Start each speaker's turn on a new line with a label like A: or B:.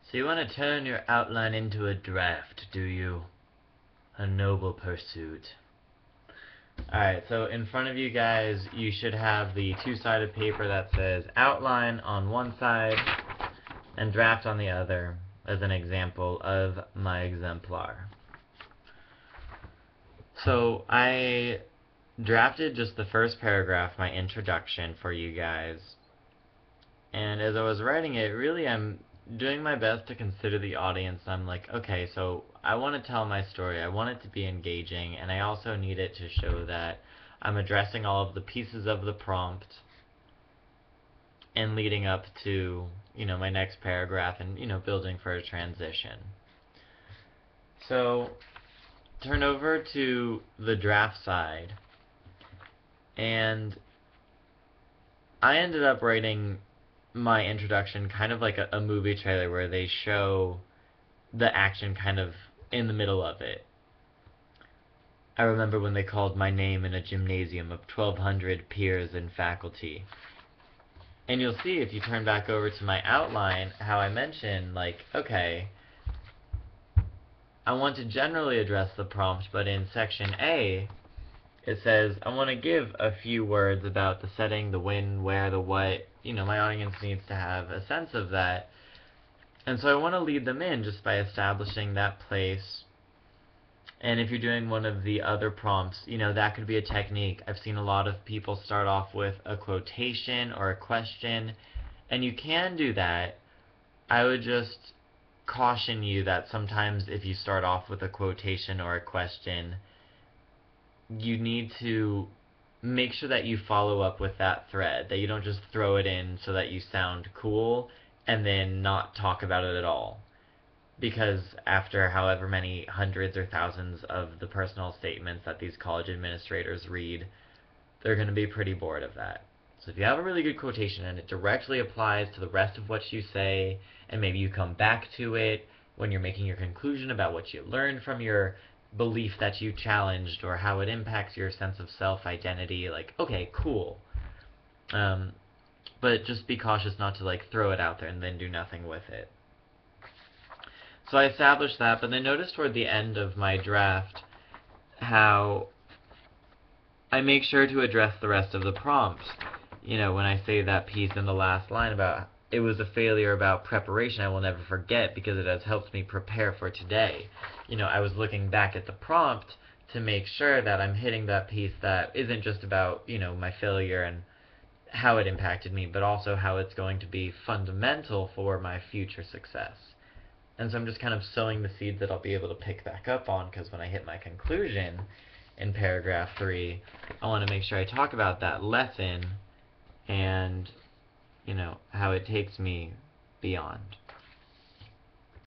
A: So you want to turn your outline into a draft, do you? A noble pursuit. Alright, so in front of you guys, you should have the two-sided paper that says outline on one side and draft on the other, as an example of my exemplar. So I drafted just the first paragraph, my introduction, for you guys. And as I was writing it, really I'm doing my best to consider the audience. I'm like, okay, so I want to tell my story. I want it to be engaging, and I also need it to show that I'm addressing all of the pieces of the prompt and leading up to, my next paragraph and, building for a transition. So turn over to the draft side, and I ended up writing my introduction kind of like a movie trailer where they show the action kind of in the middle of it. I remember when they called my name in a gymnasium of 1,200 peers and faculty. And you'll see if you turn back over to my outline how I mentioned, like, okay, I want to generally address the prompt, but in section A, it says I want to give a few words about the setting, the when, where, the what. My audience needs to have a sense of that. And so I want to lead them in just by establishing that place. And if you're doing one of the other prompts, that could be a technique. I've seen a lot of people start off with a quotation or a question, and you can do that. I would just caution you that sometimes if you start off with a quotation or a question, you need to make sure that you follow up with that thread, that you don't just throw it in so that you sound cool and then not talk about it at all. Because after however many hundreds or thousands of the personal statements that these college administrators read, they're going to be pretty bored of that. So if you have a really good quotation and it directly applies to the rest of what you say, and maybe you come back to it when you're making your conclusion about what you learned from your belief that you challenged or how it impacts your sense of self-identity, like, okay, cool. But just be cautious not to like throw it out there and then do nothing with it. So I established that, but then notice toward the end of my draft how I make sure to address the rest of the prompt. When I say that piece in the last line about it was a failure about preparation I will never forget because it has helped me prepare for today. I was looking back at the prompt to make sure that I'm hitting that piece that isn't just about, my failure and how it impacted me, but also how it's going to be fundamental for my future success. And so I'm just kind of sowing the seeds that I'll be able to pick back up on, because when I hit my conclusion in paragraph 3, I want to make sure I talk about that lesson and, how it takes me beyond.